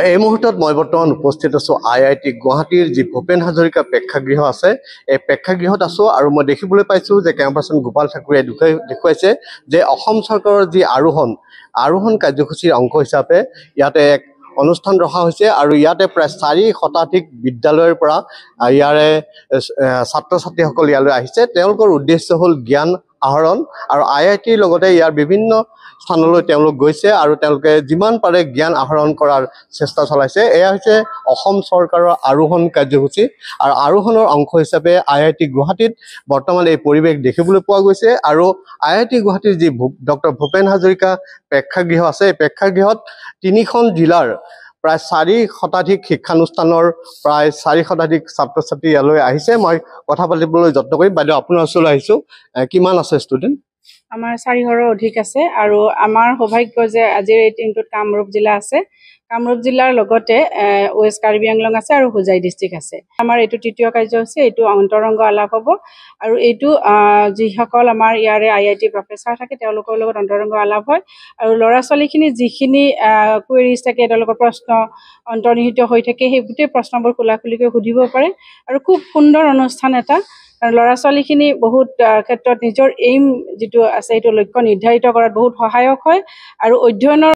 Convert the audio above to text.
এই মুহূৰ্তত মই বৰ্তমান উপস্থিত আছোঁ IIT গুৱাহাটীৰ যি ভূপেন হাজৰিকা প্ৰেক্ষাগৃহ আছে এই প্ৰেক্ষাগৃহত আছোঁ আৰু মই দেখিবলৈ পাইছোঁ যে কেম্পাছন গোপাল ঠাকুৰে দেখুৱাইছে যে অসম চৰকাৰৰ যি আৰোহণ কাৰ্যসূচীৰ অংশ হিচাপে ইয়াতে এক অনুষ্ঠান ৰখা হৈছে আৰু ইয়াতে প্ৰায় 4 শতাধিক বিদ্যালয়ৰ পৰা ইয়াৰে ছাত্ৰ ছাত্ৰীসকল ইয়ালৈ আহিছে। তেওঁলোকৰ উদ্দেশ্য হ'ল জ্ঞান আহৰণ আৰু IITৰ লগতে ইয়াৰ বিভিন্ন স্থানলৈ তেওঁলোক গৈছে আৰু তেওঁলোকে যিমান পাৰে জ্ঞান আহৰণ কৰাৰ চেষ্টা চলাইছে। এয়া হৈছে অসম চৰকাৰৰ আৰোহণ কাৰ্যসূচী আৰু আৰোহণৰ অংশ হিচাপে IIT গুৱাহাটীত বৰ্তমান এই পৰিৱেশ দেখিবলৈ পোৱা গৈছে আৰু IIT গুৱাহাটীৰ যি ডক্টৰ ভূপেন হাজৰিকা প্ৰেক্ষাগৃহ আছে এই প্ৰেক্ষাগৃহত 3খন জিলাৰ প্ৰায় 4 শতাধিক শিক্ষানুষ্ঠানৰ প্ৰায় 4 শতাধিক ছাত্ৰ ছাত্ৰী ইয়ালৈ আহিছে। মই কথা পাতিবলৈ যত্ন কৰিম। বাইদেউ আপোনাৰ ওচৰলৈ আহিছোঁ, কিমান আছে ষ্টুডেণ্ট? আমাৰ 400ৰ অধিক আছে আৰু আমাৰ সৌভাগ্য যে আজিৰ এই টিমটোত কামৰূপ জিলা আছে। কামৰূপ জিলাৰ লগতে ৱেষ্ট কাৰ্বি আংলং আছে আৰু হোজাই ডিষ্ট্ৰিক্ট আছে। আমাৰ এইটো তৃতীয় কাৰ্যসূচী, এইটো অন্তৰংগ আলাপ হ'ব আৰু এইটো যিসকল আমাৰ ইয়াৰে IIT প্ৰফেচাৰ থাকে তেওঁলোকৰ লগত অন্তৰংগ আলাপ হয় আৰু ল'ৰা ছোৱালীখিনি যিখিনি কুৱেৰিজ থাকে তেওঁলোকৰ প্ৰশ্ন অন্তৰ্নিহিত হৈ থাকে সেই গোটেই প্ৰশ্নবোৰ খোলাখুলিকৈ সুধিব পাৰে আৰু খুব সুন্দৰ অনুষ্ঠান এটা। ল'ৰা ছোৱালীখিনি বহুত ক্ষেত্ৰত নিজৰ এইম যিটো আছে সেইটো লক্ষ্য নিৰ্ধাৰিত কৰাত বহুত সহায়ক হয় আৰু অধ্যয়নৰ